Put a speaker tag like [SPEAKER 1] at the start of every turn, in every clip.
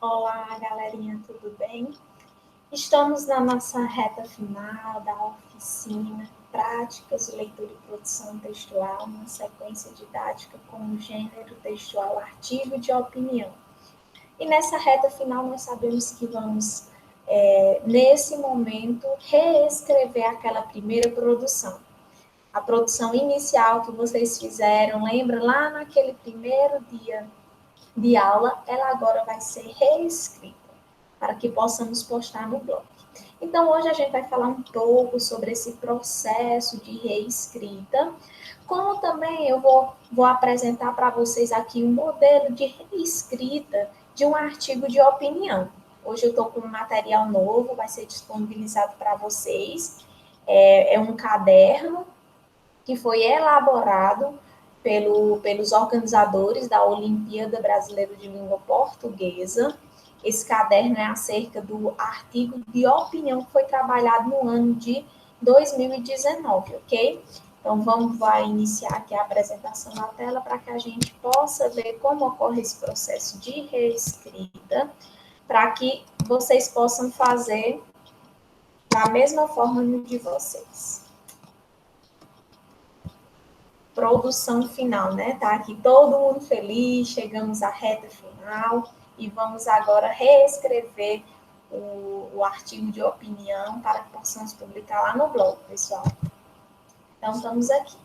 [SPEAKER 1] Olá, galerinha, tudo bem? Estamos na nossa reta final da oficina Práticas de Leitura e Produção Textual, uma sequência didática com o gênero textual artigo de opinião. E nessa reta final nós sabemos que vamos, nesse momento, reescrever aquela primeira produção. A produção inicial que vocês fizeram, lembra lá naquele primeiro dia de aula, ela agora vai ser reescrita para que possamos postar no blog. Então, hoje a gente vai falar um pouco sobre esse processo de reescrita, como também eu vou apresentar para vocês aqui um modelo de reescrita de um artigo de opinião. Hoje eu estou com um material novo, vai ser disponibilizado para vocês. É um caderno que foi elaborado pelos organizadores da Olimpíada Brasileira de Língua Portuguesa. Esse caderno é acerca do artigo de opinião que foi trabalhado no ano de 2019, ok? Então, vai iniciar aqui a apresentação da tela para que a gente possa ver como ocorre esse processo de reescrita, para que vocês possam fazer da mesma forma no de vocês. Produção final, né? Tá aqui todo mundo feliz, chegamos à reta final e vamos agora reescrever o artigo de opinião para que possamos publicar lá no blog, pessoal. Então, estamos aqui.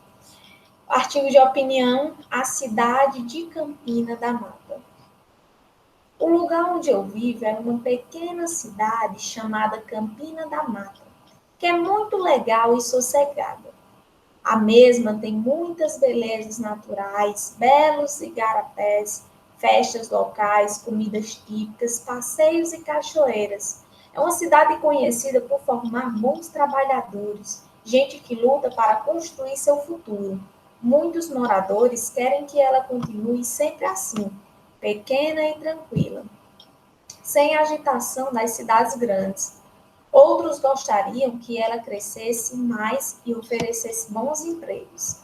[SPEAKER 1] Artigo de opinião, a cidade de Campina da Mata. O lugar onde eu vivo é uma pequena cidade chamada Campina da Mata, que é muito legal e sossegada. A mesma tem muitas belezas naturais, belos igarapés, festas locais, comidas típicas, passeios e cachoeiras. É uma cidade conhecida por formar bons trabalhadores, gente que luta para construir seu futuro. Muitos moradores querem que ela continue sempre assim, pequena e tranquila, sem a agitação das cidades grandes. Outros gostariam que ela crescesse mais e oferecesse bons empregos.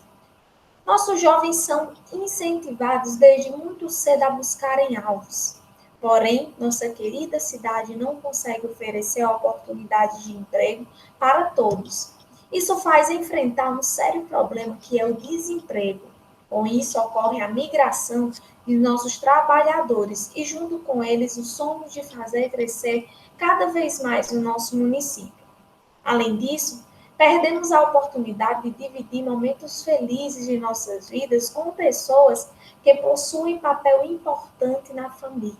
[SPEAKER 1] Nossos jovens são incentivados desde muito cedo a buscarem alvos. Porém, nossa querida cidade não consegue oferecer oportunidades de emprego para todos. Isso faz enfrentar um sério problema que é o desemprego. Com isso, ocorre a migração de nossos trabalhadores e, junto com eles, o sonho de fazer crescer cada vez mais o nosso município. Além disso, perdemos a oportunidade de dividir momentos felizes de nossas vidas com pessoas que possuem papel importante na família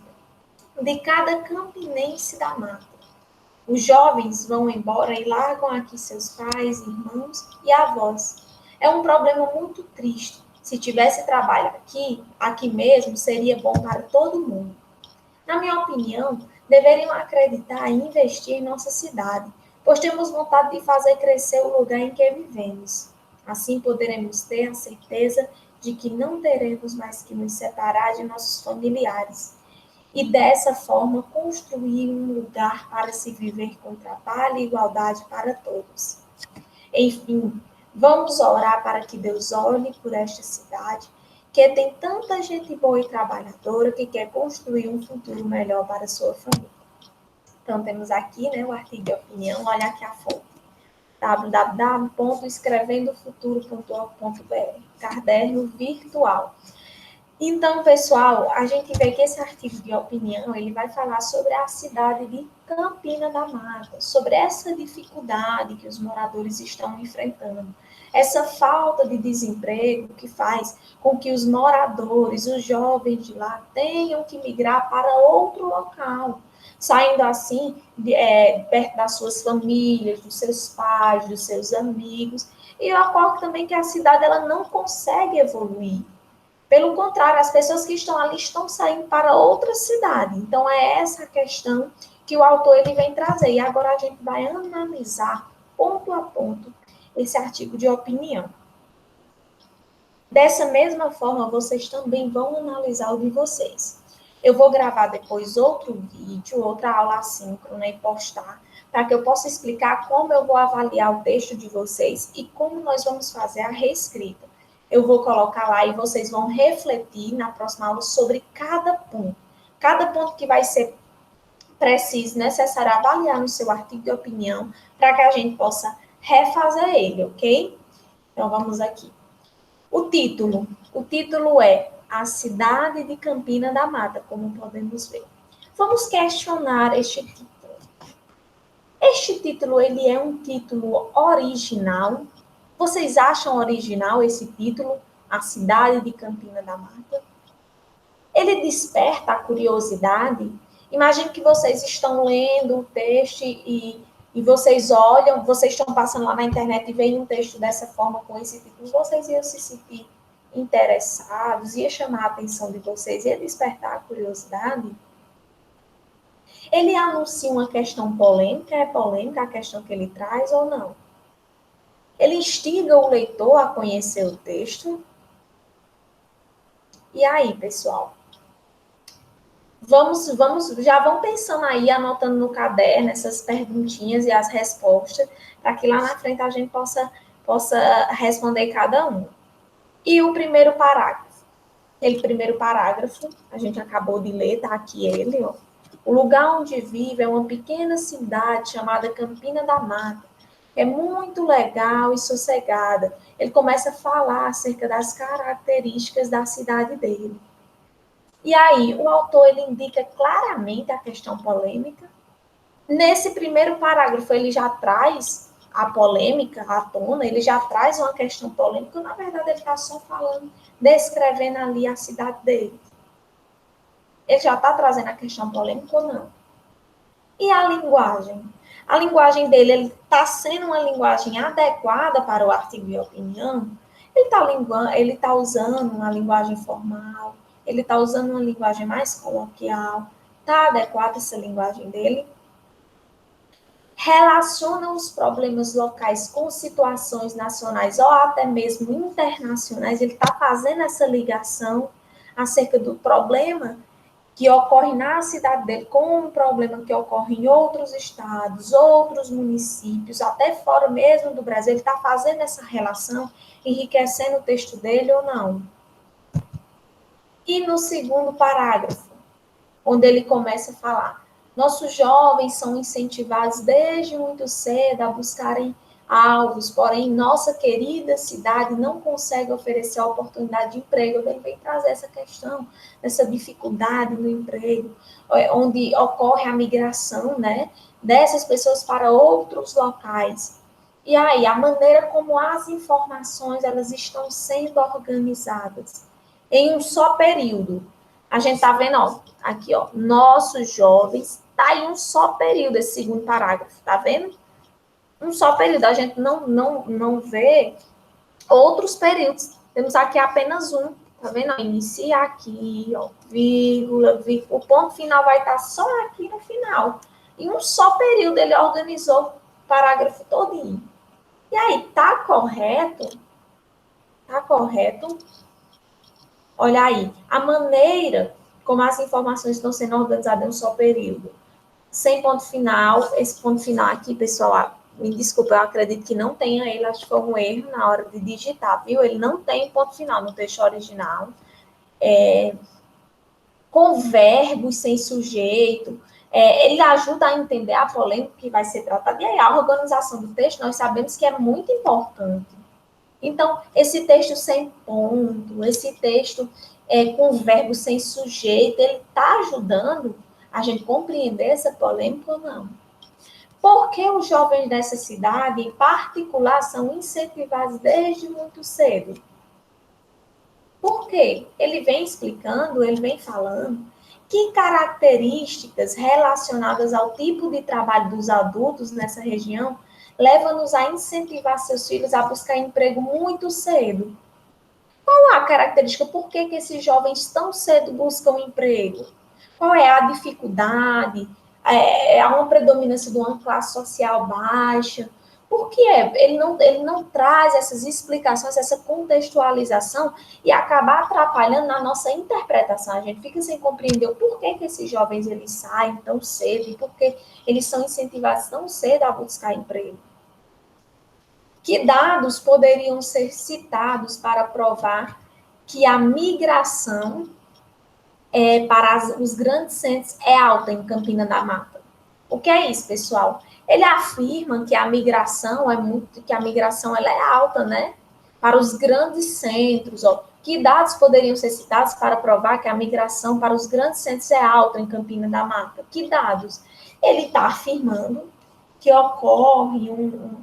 [SPEAKER 1] de cada campinense da mata. Os jovens vão embora e largam aqui seus pais, irmãos e avós. É um problema muito triste. Se tivesse trabalho aqui mesmo, seria bom para todo mundo. Na minha opinião, deveriam acreditar e investir em nossa cidade, pois temos vontade de fazer crescer o lugar em que vivemos. Assim poderemos ter a certeza de que não teremos mais que nos separar de nossos familiares e dessa forma construir um lugar para se viver com trabalho e igualdade para todos. Enfim, vamos orar para que Deus olhe por esta cidade, que tem tanta gente boa e trabalhadora que quer construir um futuro melhor para a sua família. Então, temos aqui, né, o artigo de opinião, olha aqui a fonte, www.escrevendofuturo.org.br, caderno virtual. Então, pessoal, a gente vê que esse artigo de opinião, ele vai falar sobre a cidade de Campina da Mata, sobre essa dificuldade que os moradores estão enfrentando, essa falta de desemprego que faz com que os moradores, os jovens de lá, tenham que migrar para outro local, saindo assim, perto das suas famílias, dos seus pais, dos seus amigos, e ocorre também que a cidade ela não consegue evoluir. Pelo contrário, as pessoas que estão ali estão saindo para outra cidade. Então, é essa a questão que o autor ele vem trazer. E agora a gente vai analisar, ponto a ponto, esse artigo de opinião. Dessa mesma forma, vocês também vão analisar o de vocês. Eu vou gravar depois outro vídeo, outra aula assíncrona e postar, para que eu possa explicar como eu vou avaliar o texto de vocês e como nós vamos fazer a reescrita. Eu vou colocar lá e vocês vão refletir na próxima aula sobre cada ponto, cada ponto que vai ser preciso, necessário avaliar no seu artigo de opinião, para que a gente possa refazer ele, ok? Então, vamos aqui. O título é A Cidade de Campina da Mata, como podemos ver. Vamos questionar este título. Este título, ele é um título original? Vocês acham original esse título, A Cidade de Campina da Mata? Ele desperta a curiosidade? Imagine que vocês estão lendo o texto e vocês olham, vocês estão passando lá na internet e veem um texto dessa forma, com esse título, vocês iam se sentir interessados, ia chamar a atenção de vocês, ia despertar a curiosidade? Ele anuncia uma questão polêmica, é polêmica a questão que ele traz ou não? Ele instiga o leitor a conhecer o texto? E aí, pessoal? Já vão pensando aí, anotando no caderno essas perguntinhas e as respostas, para que lá na frente a gente possa responder cada um. E o primeiro parágrafo? Aquele primeiro parágrafo, a gente acabou de ler, tá aqui ele, ó. O lugar onde vive é uma pequena cidade chamada Campina da Mata. É muito legal e sossegada. Ele começa a falar acerca das características da cidade dele. E aí, o autor ele indica claramente a questão polêmica. Nesse primeiro parágrafo, ele já traz a polêmica à tona, ele já traz uma questão polêmica. Na verdade, ele está só falando, descrevendo ali a cidade dele. Ele já está trazendo a questão polêmica ou não? E a linguagem? A linguagem dele está sendo uma linguagem adequada para o artigo de opinião? Ele está usando uma linguagem formal? Ele está usando uma linguagem mais coloquial? Está adequada essa linguagem dele? Relaciona os problemas locais com situações nacionais ou até mesmo internacionais? Ele está fazendo essa ligação acerca do problema que ocorre na cidade dele com um problema que ocorre em outros estados, outros municípios, até fora mesmo do Brasil. Ele está fazendo essa relação, enriquecendo o texto dele ou não? E no segundo parágrafo, onde ele começa a falar, nossos jovens são incentivados desde muito cedo a buscarem alvos, porém nossa querida cidade não consegue oferecer a oportunidade de emprego. Ele vem trazer essa questão, essa dificuldade no emprego, onde ocorre a migração, né, dessas pessoas para outros locais. E aí, a maneira como as informações elas estão sendo organizadas em um só período. A gente está vendo, ó, aqui, ó, nossos jovens, tá em um só período esse segundo parágrafo, tá vendo? Um só período, a gente não vê outros períodos. Temos aqui apenas um, tá vendo? Inicia aqui, ó, vírgula, o ponto final vai estar só aqui no final. Em um só período ele organizou o parágrafo todinho. E aí, tá correto? Tá correto? Olha aí, a maneira como as informações estão sendo organizadas em um só período. Sem ponto final, esse ponto final aqui, pessoal, me desculpa, eu acredito que não tenha ele, acho que foi um erro na hora de digitar, viu? Ele não tem ponto final no texto original. Com verbos sem sujeito, ele ajuda a entender a polêmica que vai ser tratada. E aí, a organização do texto, nós sabemos que é muito importante. Então, esse texto sem ponto, esse texto com verbo sem sujeito, ele está ajudando a gente compreender essa polêmica ou não? Por que os jovens dessa cidade, em particular, são incentivados desde muito cedo? Por quê? Ele vem explicando, ele vem falando que características relacionadas ao tipo de trabalho dos adultos nessa região levam-nos a incentivar seus filhos a buscar emprego muito cedo. Qual a característica? Por que esses jovens tão cedo buscam emprego? Qual é a dificuldade? Há uma predominância de uma classe social baixa? Por que ele não traz essas explicações, essa contextualização e acaba atrapalhando na nossa interpretação. A gente fica sem compreender o porquê que esses jovens eles saem tão cedo e por que eles são incentivados tão cedo a buscar emprego. Que dados poderiam ser citados para provar que a migração para os grandes centros é alta em Campina da Mata. O que é isso, pessoal? Ele afirma que a migração ela é alta, né? Para os grandes centros, ó. Que dados poderiam ser citados para provar que a migração para os grandes centros é alta em Campina da Mata? Que dados? Ele está afirmando que ocorre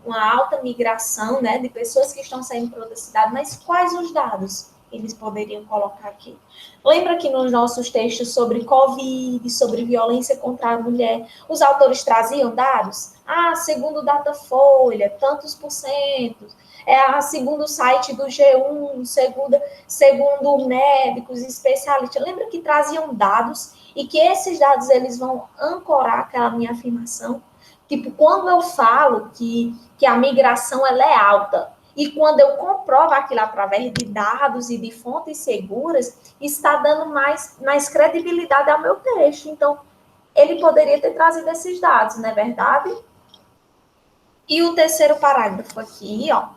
[SPEAKER 1] uma alta migração, né, de pessoas que estão saindo para outra cidade, mas quais os dados eles poderiam colocar aqui? Lembra que nos nossos textos sobre Covid, sobre violência contra a mulher, os autores traziam dados? Segundo o Datafolha, tantos por cento. Segundo o site do G1, segundo médicos especialistas. Lembra que traziam dados e que esses dados eles vão ancorar aquela minha afirmação? Tipo, quando eu falo que a migração ela é alta, e quando eu comprovo aquilo através de dados e de fontes seguras, está dando mais credibilidade ao meu texto. Então, ele poderia ter trazido esses dados, não é verdade? E o terceiro parágrafo aqui, ó.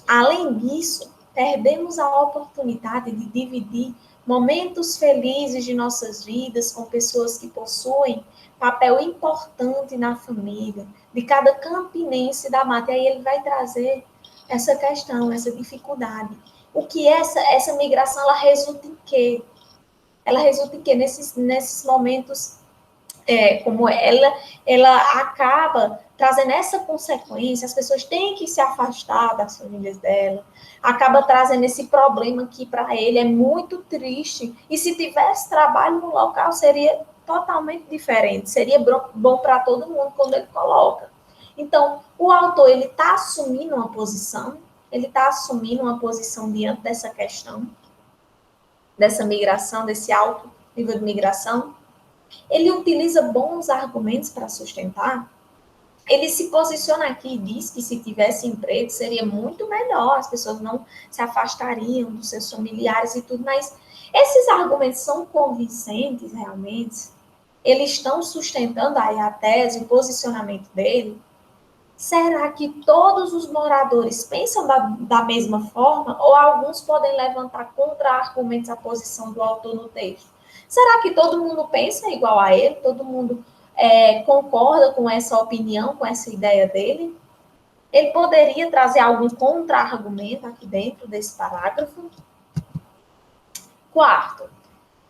[SPEAKER 1] Além disso, perdemos a oportunidade de dividir momentos felizes de nossas vidas com pessoas que possuem papel importante na família, de cada campinense da mata. E aí ele vai trazer essa questão, essa dificuldade. O que essa migração, ela resulta em quê? Ela resulta em quê? Nesses momentos, como ela acaba trazendo essa consequência, as pessoas têm que se afastar das famílias dela, acaba trazendo esse problema que para ele é muito triste, e se tivesse trabalho no local seria totalmente diferente, seria bom para todo mundo quando ele coloca. Então, o autor, ele está assumindo uma posição, diante dessa questão, dessa migração, desse alto nível de migração. Ele utiliza bons argumentos para sustentar. Ele se posiciona aqui e diz que se tivesse emprego seria muito melhor, as pessoas não se afastariam dos seus familiares e tudo, mas esses argumentos são convincentes realmente? Eles estão sustentando aí a tese, o posicionamento dele? Será que todos os moradores pensam da mesma forma ou alguns podem levantar contra-argumentos à posição do autor no texto? Será que todo mundo pensa igual a ele? Todo mundo concorda com essa opinião, com essa ideia dele? Ele poderia trazer algum contra-argumento aqui dentro desse parágrafo? Quarto,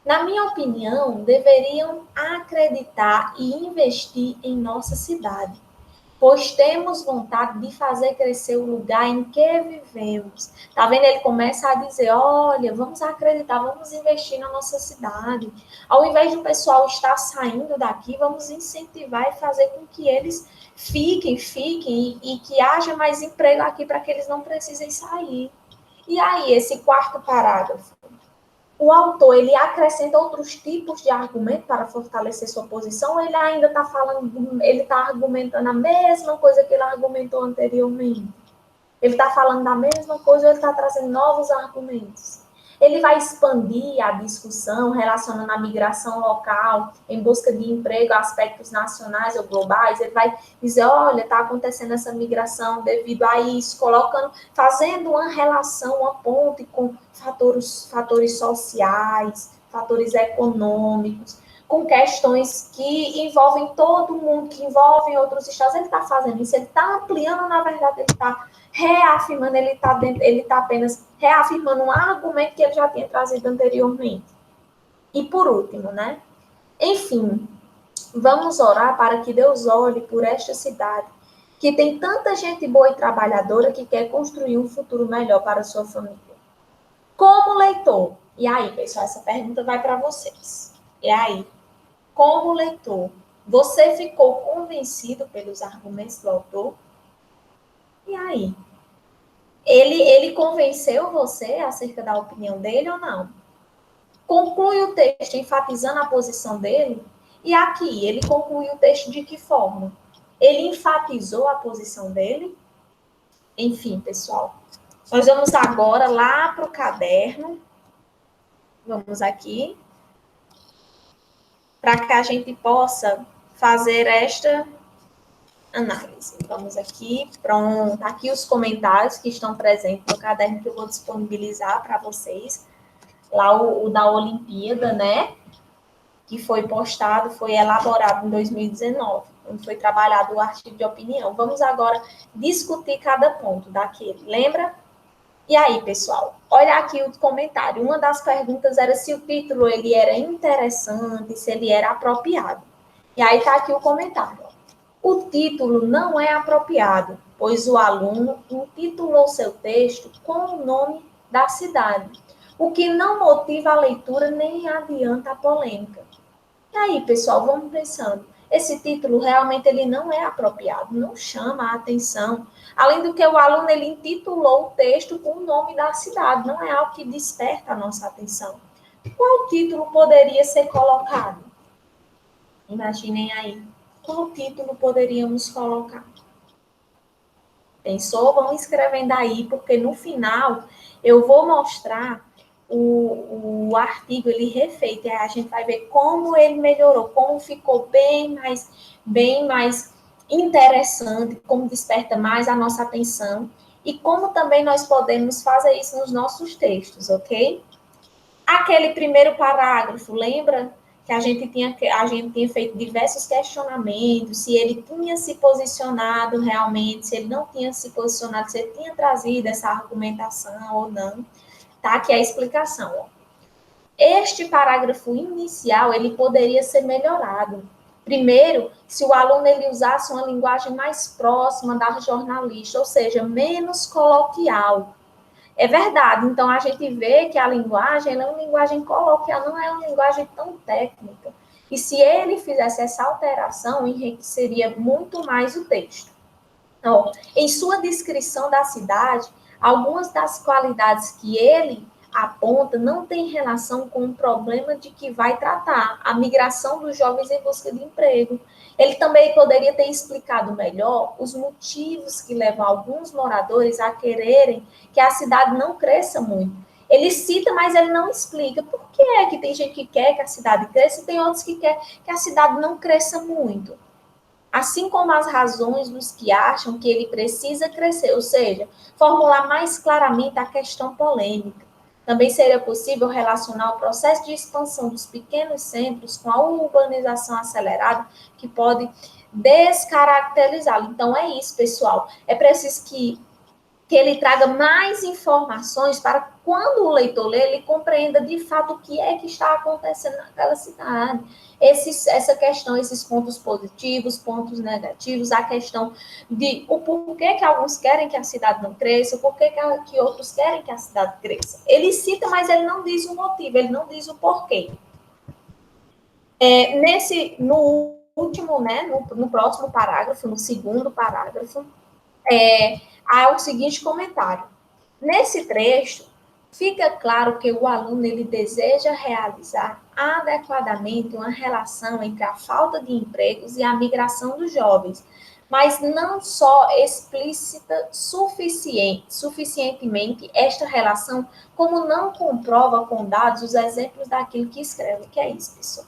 [SPEAKER 1] na minha opinião, deveriam acreditar e investir em nossa cidade, pois temos vontade de fazer crescer o lugar em que vivemos. Tá vendo? Ele começa a dizer, olha, vamos acreditar, vamos investir na nossa cidade. Ao invés do pessoal estar saindo daqui, vamos incentivar e fazer com que eles fiquem e que haja mais emprego aqui para que eles não precisem sair. E aí, esse quarto parágrafo? O autor, ele acrescenta outros tipos de argumento para fortalecer sua posição, ou ele ainda está falando, ele está argumentando a mesma coisa que ele argumentou anteriormente? Ele está falando da mesma coisa ou ele está trazendo novos argumentos? Ele vai expandir a discussão relacionando a migração local em busca de emprego a aspectos nacionais ou globais. Ele vai dizer, olha, está acontecendo essa migração devido a isso, fazendo uma relação, uma ponte com fatores sociais, fatores econômicos, com questões que envolvem todo mundo, que envolvem outros estados. Ele está fazendo isso, ele está ampliando, na verdade, ele está reafirmando, ele está apenas reafirmando um argumento que ele já tinha trazido anteriormente. E por último, né? Enfim, vamos orar para que Deus olhe por esta cidade, que tem tanta gente boa e trabalhadora que quer construir um futuro melhor para a sua família. Como leitor, e aí, pessoal, essa pergunta vai para vocês. E aí, como leitor, você ficou convencido pelos argumentos do autor? E aí? Ele convenceu você acerca da opinião dele ou não? Conclui o texto enfatizando a posição dele? E aqui, ele conclui o texto de que forma? Ele enfatizou a posição dele? Enfim, pessoal, nós vamos agora lá para o caderno. Vamos aqui. Para que a gente possa fazer esta análise. Vamos aqui, pronto. Aqui os comentários que estão presentes no caderno que eu vou disponibilizar para vocês. lá o da Olimpíada, né? Que foi postado, foi elaborado em 2019, onde foi trabalhado o artigo de opinião. Vamos agora discutir cada ponto daquele, lembra? E aí, pessoal, olha aqui o comentário. Uma das perguntas era se o título ele era interessante, se ele era apropriado. E aí está aqui o comentário. O título não é apropriado, pois o aluno intitulou seu texto com o nome da cidade, o que não motiva a leitura nem adianta a polêmica. E aí, pessoal, vamos pensando. Esse título realmente ele não é apropriado, não chama a atenção. Além do que o aluno ele intitulou o texto com o nome da cidade, não é algo que desperta a nossa atenção. Qual título poderia ser colocado? Imaginem aí. Qual título poderíamos colocar? Pensou? Vão escrevendo aí, porque no final eu vou mostrar o artigo ele refeito, e aí a gente vai ver como ele melhorou, como ficou bem mais interessante, como desperta mais a nossa atenção e como também nós podemos fazer isso nos nossos textos, ok? Aquele primeiro parágrafo, lembra que a gente tinha feito diversos questionamentos, se ele tinha se posicionado realmente, se ele não tinha se posicionado, se ele tinha trazido essa argumentação ou não. Tá aqui a explicação. Ó. Este parágrafo inicial, ele poderia ser melhorado. Primeiro, se o aluno ele usasse uma linguagem mais próxima da jornalista, ou seja, menos coloquial. É verdade, então a gente vê que a linguagem é uma linguagem coloquial, não é uma linguagem tão técnica. E se ele fizesse essa alteração, enriqueceria muito mais o texto. Então, em sua descrição da cidade, algumas das qualidades que ele aponta não têm relação com o problema de que vai tratar, a migração dos jovens em busca de emprego. Ele também poderia ter explicado melhor os motivos que levam alguns moradores a quererem que a cidade não cresça muito. Ele cita, mas ele não explica por que é que tem gente que quer que a cidade cresça e tem outros que quer que a cidade não cresça muito, assim como as razões dos que acham que ele precisa crescer, ou seja, formular mais claramente a questão polêmica. Também seria possível relacionar o processo de expansão dos pequenos centros com a urbanização acelerada, que pode descaracterizá-lo. Então, é isso, pessoal. É preciso que ele traga mais informações para quando o leitor lê, ele compreenda de fato o que é que está acontecendo naquela cidade. Essa questão, esses pontos positivos, pontos negativos, a questão de o porquê que alguns querem que a cidade não cresça, o porquê que outros querem que a cidade cresça. Ele cita, mas ele não diz o motivo, ele não diz o porquê. No último, né, no próximo parágrafo, no segundo parágrafo, há o seguinte comentário. Nesse trecho, fica claro que o aluno ele deseja realizar adequadamente uma relação entre a falta de empregos e a migração dos jovens, mas não só explícita suficientemente esta relação, como não comprova com dados os exemplos daquilo que escreve. O que é isso, pessoal?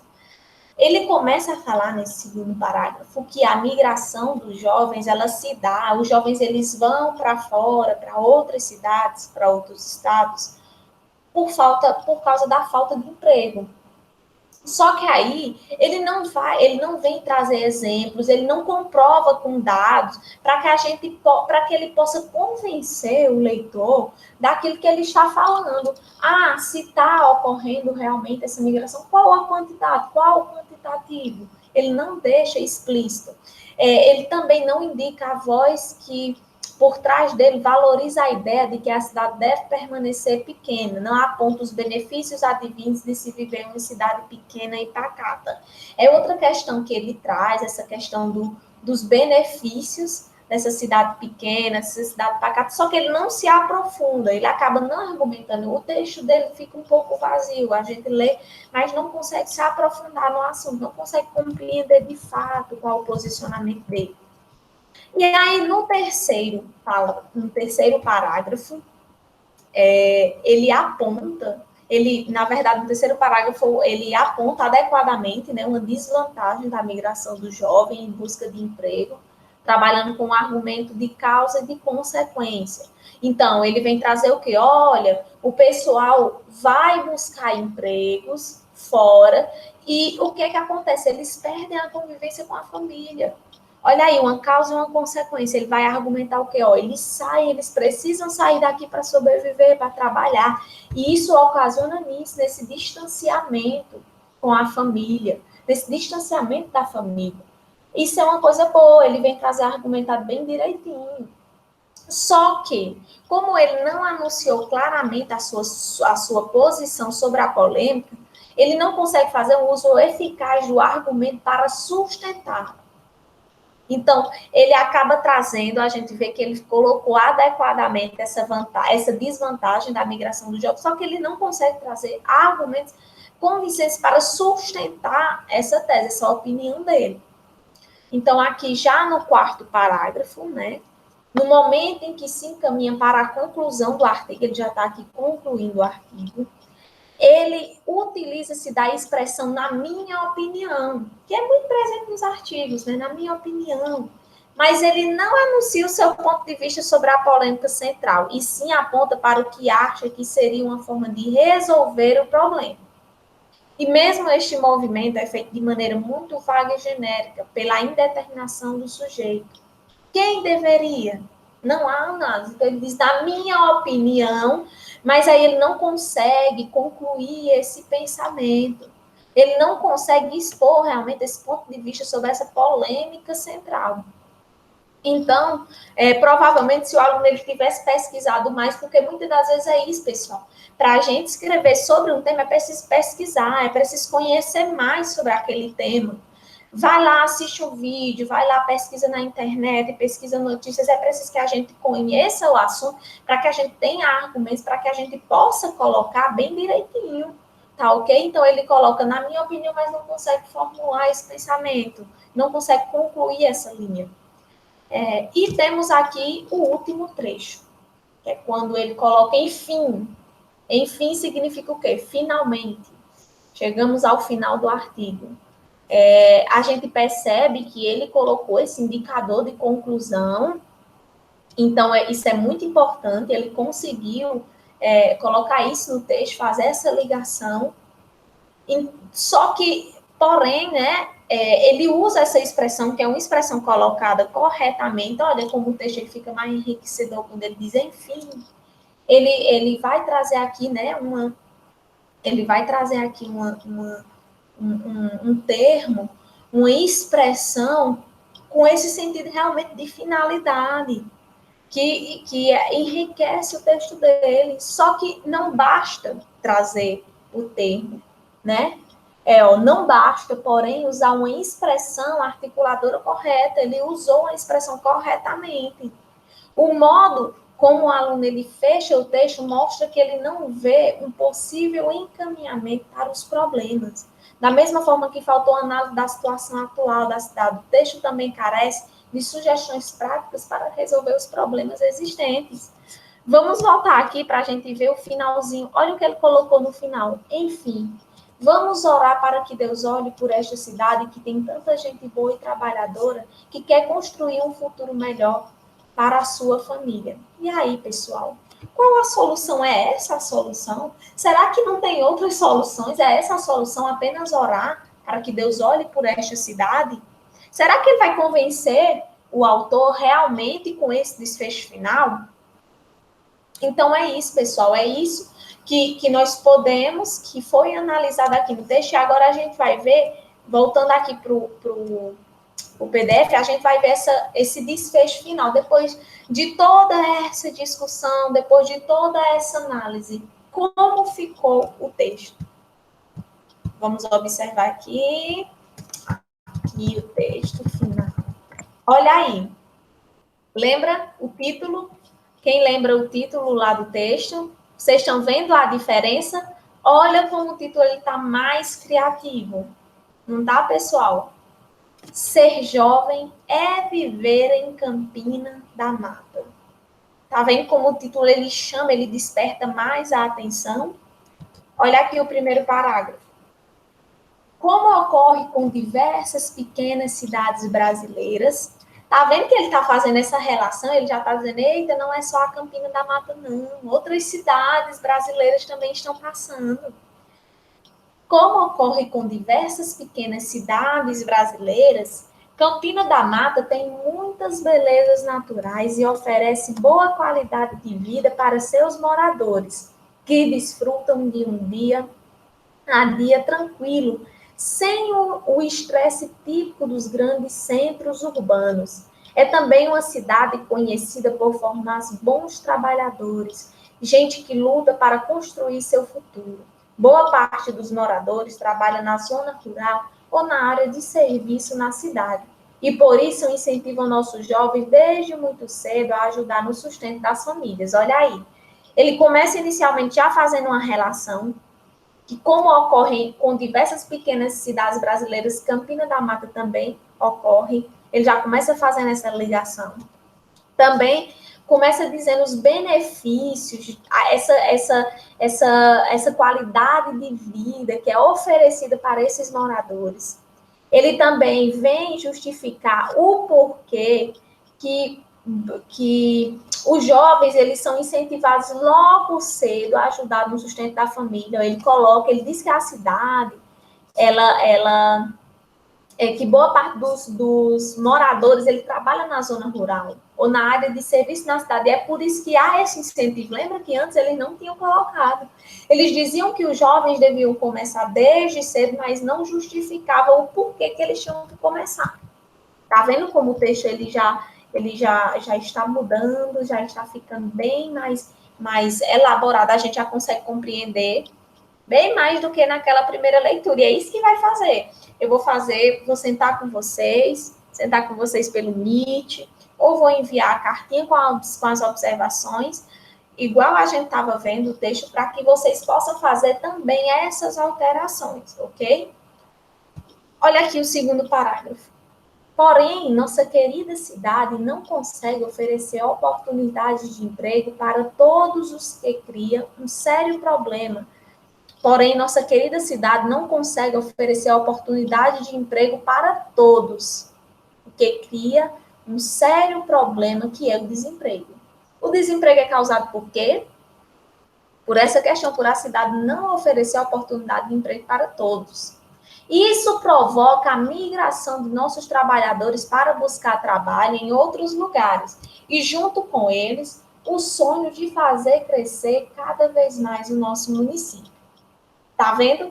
[SPEAKER 1] Ele começa a falar nesse segundo parágrafo que a migração dos jovens, ela se dá, os jovens eles vão para fora, para outras cidades, para outros estados, por causa da falta de emprego. Só que aí ele não vem trazer exemplos, ele não comprova com dados para que ele possa convencer o leitor daquilo que ele está falando. Ah, se está ocorrendo realmente essa migração, qual a quantidade, qual o quantitativo? Ele não deixa explícito. Ele também não indica a voz que por trás dele valoriza a ideia de que a cidade deve permanecer pequena, não aponta os benefícios advindos de se viver em uma cidade pequena e pacata. É outra questão que ele traz, essa questão dos benefícios dessa cidade pequena, dessa cidade pacata, só que ele não se aprofunda, ele acaba não argumentando, o texto dele fica um pouco vazio, a gente lê, mas não consegue se aprofundar no assunto, não consegue compreender de fato qual é o posicionamento dele. E aí, no terceiro parágrafo, na verdade, no terceiro parágrafo, ele aponta adequadamente, né, uma desvantagem da migração do jovem em busca de emprego, trabalhando com o argumento de causa e de consequência. Então, ele vem trazer o quê? Olha, o pessoal vai buscar empregos fora e o que acontece? Eles perdem a convivência com a família. Olha aí, uma causa e uma consequência. Ele vai argumentar o quê? Ó, eles saem, eles precisam sair daqui para sobreviver, para trabalhar. E isso ocasiona nisso, nesse distanciamento com a família, nesse distanciamento da família. Isso é uma coisa boa, ele vem trazer argumentado bem direitinho. Só que, como ele não anunciou claramente a sua posição sobre a polêmica, ele não consegue fazer um uso eficaz do argumento para sustentar. Então, ele acaba trazendo, a gente vê que ele colocou adequadamente essa desvantagem da migração do jovem, só que ele não consegue trazer argumentos convincentes para sustentar essa tese, essa opinião dele. Então, aqui já no quarto parágrafo, né, no momento em que se encaminha para a conclusão do artigo, ele já está aqui concluindo o artigo, ele utiliza-se da expressão na minha opinião, que é muito presente nos artigos, né? Na minha opinião. Mas ele não anuncia o seu ponto de vista sobre a polêmica central, e sim aponta para o que acha que seria uma forma de resolver o problema. E mesmo este movimento é feito de maneira muito vaga e genérica, pela indeterminação do sujeito. Quem deveria? Não há análise. Então, ele diz, na minha opinião, mas aí ele não consegue concluir esse pensamento. Ele não consegue expor realmente esse ponto de vista sobre essa polêmica central. Então, provavelmente, se o aluno ele tivesse pesquisado mais, porque muitas das vezes é isso, pessoal. Para a gente escrever sobre um tema, é preciso pesquisar, é preciso conhecer mais sobre aquele tema. Vai lá, assiste um vídeo, vai lá, pesquisa na internet, pesquisa notícias. É preciso que a gente conheça o assunto para que a gente tenha argumentos, para que a gente possa colocar bem direitinho, tá ok? Então, ele coloca, na minha opinião, mas não consegue formular esse pensamento, não consegue concluir essa linha. E temos aqui o último trecho, que é quando ele coloca enfim. Enfim significa o quê? Finalmente. Chegamos ao final do artigo. A gente percebe que ele colocou esse indicador de conclusão, então isso é muito importante, ele conseguiu colocar isso no texto, fazer essa ligação, só que, porém, né, ele usa essa expressão, que é uma expressão colocada corretamente, olha como o texto ele fica mais enriquecedor quando ele diz enfim, ele vai trazer aqui, né, um termo, uma expressão com esse sentido realmente de finalidade, que enriquece o texto dele. Só que não basta trazer o termo, né? Não basta, porém, usar uma expressão articuladora correta. Ele usou uma expressão corretamente. O modo como o aluno ele fecha o texto mostra que ele não vê um possível encaminhamento para os problemas. Da mesma forma que faltou análise da situação atual da cidade, o texto também carece de sugestões práticas para resolver os problemas existentes. Vamos voltar aqui para a gente ver o finalzinho. Olha o que ele colocou no final. Enfim, vamos orar para que Deus olhe por esta cidade que tem tanta gente boa e trabalhadora que quer construir um futuro melhor para a sua família. E aí, pessoal? Qual a solução? É essa a solução? Será que não tem outras soluções? É essa a solução? Apenas orar para que Deus olhe por esta cidade? Será que ele vai convencer o autor realmente com esse desfecho final? Então, é isso, pessoal. É isso que nós podemos, que foi analisado aqui no texto. E agora a gente vai ver, voltando aqui para o PDF, a gente vai ver esse desfecho final, depois de toda essa discussão, depois de toda essa análise, como ficou o texto. Vamos observar aqui o texto final. Olha aí. Lembra o título? Quem lembra o título lá do texto? Vocês estão vendo a diferença? Olha como o título está mais criativo. Não tá, pessoal? Ser jovem é viver em Campina da Mata. Tá vendo como o título ele chama, ele desperta mais a atenção? Olha aqui o primeiro parágrafo. Como ocorre com diversas pequenas cidades brasileiras, Tá vendo que ele está fazendo essa relação? Ele já está dizendo, eita, não é só a Campina da Mata, não. Outras cidades brasileiras também estão passando. Como ocorre com diversas pequenas cidades brasileiras, Campina da Mata tem muitas belezas naturais e oferece boa qualidade de vida para seus moradores, que desfrutam de um dia a dia tranquilo, sem o estresse típico dos grandes centros urbanos. É também uma cidade conhecida por formar bons trabalhadores, gente que luta para construir seu futuro. Boa parte dos moradores trabalha na zona rural ou na área de serviço na cidade. E por isso incentivam nossos jovens desde muito cedo a ajudar no sustento das famílias. Olha aí. Ele começa inicialmente já fazendo uma relação que, como ocorre com diversas pequenas cidades brasileiras, Campina da Mata também ocorre, ele já começa fazendo essa ligação. Também começa dizendo os benefícios, essa qualidade de vida que é oferecida para esses moradores. Ele também vem justificar o porquê que os jovens eles são incentivados logo cedo a ajudar no sustento da família. Ele diz que a cidade, ela que boa parte dos moradores ele trabalha na zona rural ou na área de serviço na cidade. E é por isso que há esse incentivo. Lembra que antes eles não tinham colocado. Eles diziam que os jovens deviam começar desde cedo, mas não justificavam o porquê que eles tinham que começar. Tá vendo como o texto já está mudando, já está ficando bem mais elaborado, a gente já consegue compreender bem mais do que naquela primeira leitura. E é isso que vai fazer. Vou sentar com vocês pelo Meet, ou vou enviar a cartinha com as observações, igual a gente estava vendo o texto, para que vocês possam fazer também essas alterações, ok? Olha aqui o segundo parágrafo. Porém, nossa querida cidade não consegue oferecer oportunidades de emprego para todos os que cria um sério problema. Porém, nossa querida cidade não consegue oferecer oportunidade de emprego para todos, o que cria um sério problema que é o desemprego. O desemprego é causado por quê? Por essa questão, por a cidade não oferecer oportunidade de emprego para todos. Isso provoca a migração de nossos trabalhadores para buscar trabalho em outros lugares e, junto com eles, o sonho de fazer crescer cada vez mais o nosso município. Tá vendo?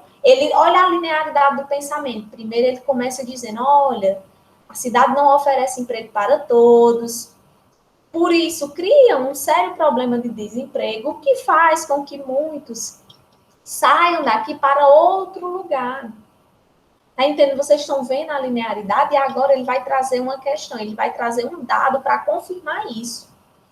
[SPEAKER 1] Olha a linearidade do pensamento. Primeiro ele começa dizendo, olha, a cidade não oferece emprego para todos, por isso cria um sério problema de desemprego, o que faz com que muitos saiam daqui para outro lugar. Tá entendendo? Vocês estão vendo a linearidade e agora ele vai trazer uma questão, ele vai trazer um dado para confirmar isso.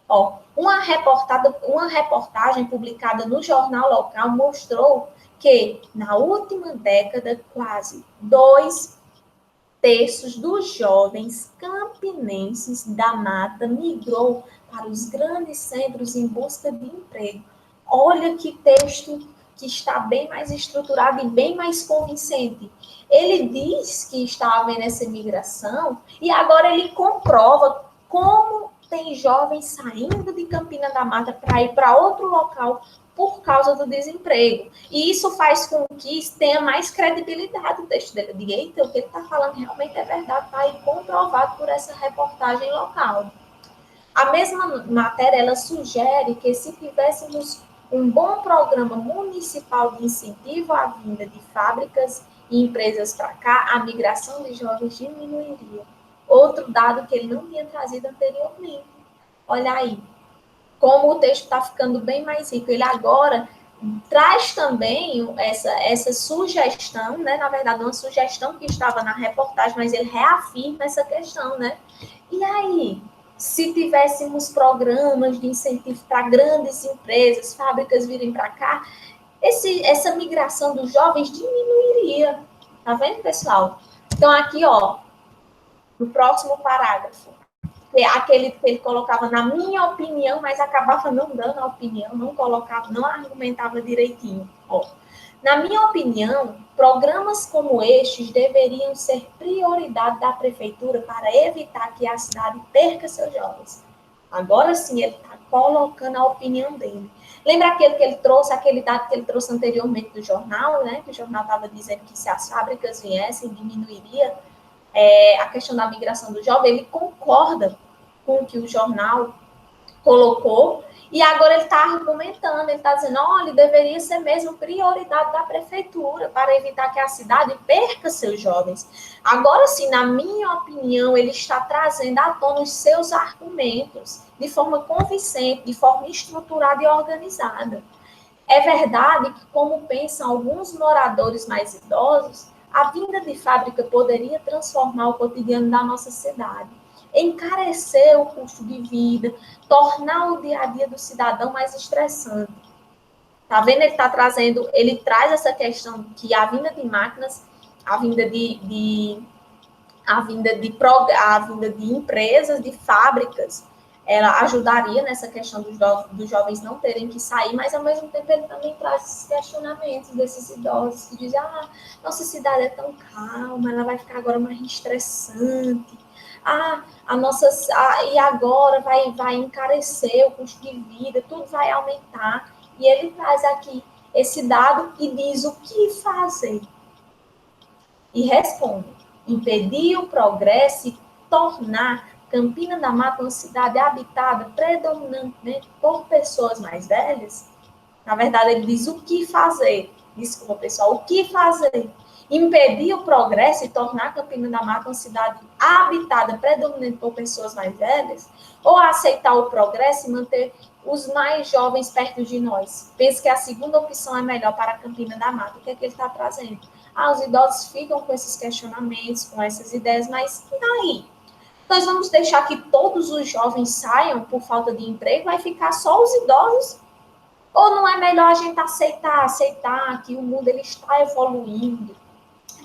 [SPEAKER 1] Ó, uma reportagem publicada no jornal local mostrou que, na última década, quase 2/3 dos jovens campinenses da Mata migrou para os grandes centros em busca de emprego. Olha que texto que está bem mais estruturado e bem mais convincente. Ele diz que está havendo essa migração e agora ele comprova como tem jovens saindo de Campina da Mata para ir para outro local por causa do desemprego. E isso faz com que tenha mais credibilidade o texto dele. De, eita, o que ele está falando realmente é verdade, está aí comprovado por essa reportagem local. A mesma matéria, ela sugere que se tivéssemos um bom programa municipal de incentivo à vinda de fábricas e empresas para cá, a migração de jovens diminuiria. Outro dado que ele não tinha trazido anteriormente. Olha aí, como o texto está ficando bem mais rico. Ele agora traz também essa sugestão, né? Na verdade, uma sugestão que estava na reportagem, mas ele reafirma essa questão, né? E aí, se tivéssemos programas de incentivo para grandes empresas, fábricas virem para cá, essa migração dos jovens diminuiria. Tá vendo, pessoal? Então, aqui, ó, no próximo parágrafo, aquele que ele colocava na minha opinião, mas acabava não dando a opinião, não colocava, não argumentava direitinho. Ó. Na minha opinião, programas como estes deveriam ser prioridade da prefeitura para evitar que a cidade perca seus jovens. Agora sim, ele está colocando a opinião dele. Lembra aquele dado que ele trouxe anteriormente do jornal, né? Que o jornal estava dizendo que se as fábricas viessem, diminuiria a questão da migração do jovem. Ele concorda com o que o jornal colocou, e agora ele está argumentando, ele está dizendo, olha, deveria ser mesmo prioridade da prefeitura para evitar que a cidade perca seus jovens. Agora sim, na minha opinião, ele está trazendo à tona os seus argumentos de forma convincente, de forma estruturada e organizada. É verdade que, como pensam alguns moradores mais idosos, a vinda de fábrica poderia transformar o cotidiano da nossa cidade, encarecer o custo de vida, tornar o dia a dia do cidadão mais estressante. Tá vendo? Ele traz essa questão que a vinda de máquinas, a vinda de empresas, de fábricas, ela ajudaria nessa questão dos jovens não terem que sair, mas ao mesmo tempo ele também traz esses questionamentos desses idosos que dizem, nossa cidade é tão calma, ela vai ficar agora mais estressante, e agora vai encarecer o custo de vida, tudo vai aumentar. E ele traz aqui esse dado e diz o que fazer. E responde, impedir o progresso e tornar Campina da Mata uma cidade habitada predominantemente por pessoas mais velhas. Na verdade, ele diz o que fazer. Desculpa, pessoal, o que fazer? Impedir o progresso e tornar Campina da Mata uma cidade habitada predominantemente por pessoas mais velhas? Ou aceitar o progresso e manter os mais jovens perto de nós? Penso que a segunda opção é melhor para Campina da Mata. O que é que ele está trazendo? Os idosos ficam com esses questionamentos, com essas ideias, mas e aí? Nós vamos deixar que todos os jovens saiam por falta de emprego? Vai ficar só os idosos? Ou não é melhor a gente aceitar que o mundo ele está evoluindo,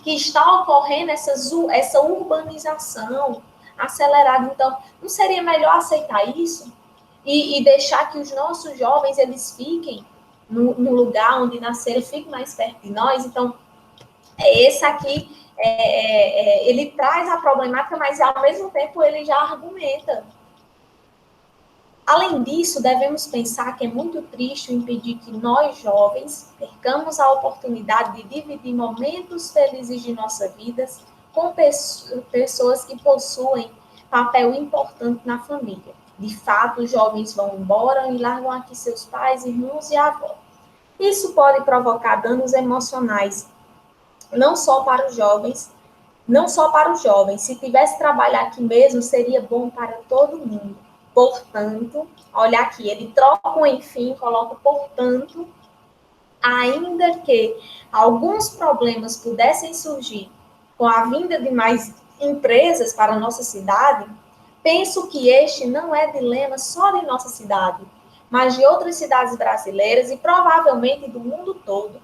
[SPEAKER 1] que está ocorrendo essa urbanização acelerada? Então, não seria melhor aceitar isso e deixar que os nossos jovens eles fiquem no lugar onde nasceram, fiquem mais perto de nós? Então, esse aqui, ele traz a problemática, mas ao mesmo tempo ele já argumenta. Além disso, devemos pensar que é muito triste impedir que nós, jovens, percamos a oportunidade de dividir momentos felizes de nossa vida com pessoas que possuem papel importante na família. De fato, os jovens vão embora e largam aqui seus pais, irmãos e avós. Isso pode provocar danos emocionais, não só para os jovens. Se tivesse trabalho aqui mesmo, seria bom para todo mundo. Portanto, olha aqui, ele troca um enfim, coloca portanto, ainda que alguns problemas pudessem surgir com a vinda de mais empresas para a nossa cidade, penso que este não é dilema só de nossa cidade, mas de outras cidades brasileiras e provavelmente do mundo todo.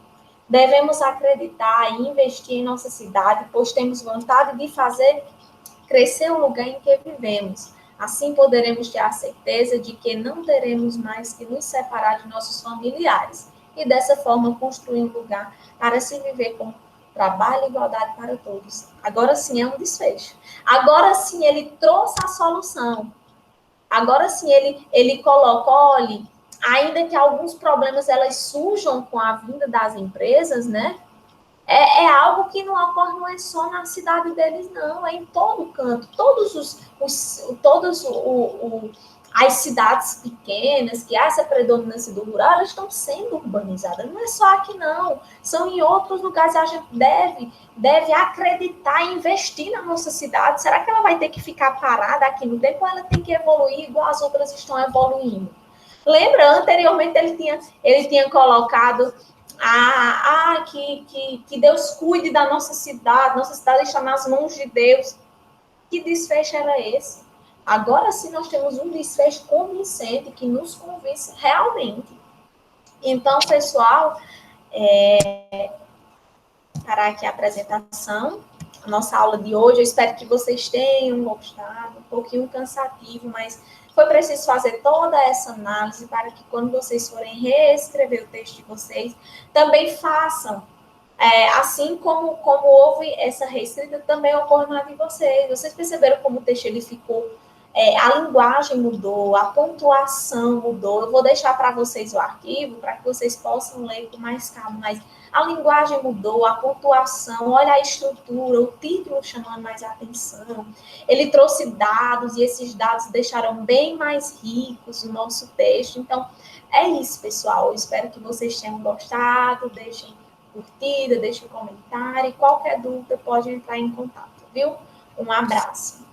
[SPEAKER 1] Devemos acreditar e investir em nossa cidade, pois temos vontade de fazer crescer o lugar em que vivemos. Assim poderemos ter a certeza de que não teremos mais que nos separar de nossos familiares e dessa forma construir um lugar para se viver com trabalho e igualdade para todos. Agora sim é um desfecho. Agora sim ele trouxe a solução. Agora sim ele coloca, olha, ainda que alguns problemas elas surjam com a vinda das empresas, né? É algo que não ocorre, não é só na cidade deles, não, é em todo canto. As cidades pequenas, que há essa predominância do rural, elas estão sendo urbanizadas. Não é só aqui, não. São em outros lugares. A gente deve acreditar e investir na nossa cidade. Será que ela vai ter que ficar parada aqui no tempo ou ela tem que evoluir igual as outras estão evoluindo? Lembra, anteriormente ele tinha colocado que Deus cuide da nossa cidade está nas mãos de Deus. Que desfecho era esse? Agora sim nós temos um desfecho convincente que nos convence realmente. Então, pessoal, parar aqui a apresentação, a nossa aula de hoje. Eu espero que vocês tenham gostado, um pouquinho cansativo, mas Foi preciso fazer toda essa análise para que quando vocês forem reescrever o texto de vocês, também façam assim como houve essa reescrita, também ocorre na de vocês. Vocês perceberam como o texto ele ficou, a linguagem mudou, a pontuação mudou. Eu vou deixar para vocês o arquivo para que vocês possam ler com mais calma, mas a linguagem mudou, a pontuação, olha a estrutura, o título chamando mais atenção. Ele trouxe dados e esses dados deixaram bem mais ricos o nosso texto. Então, é isso, pessoal. Eu espero que vocês tenham gostado. Deixem curtida, deixe um comentário e qualquer dúvida pode entrar em contato, viu? Um abraço.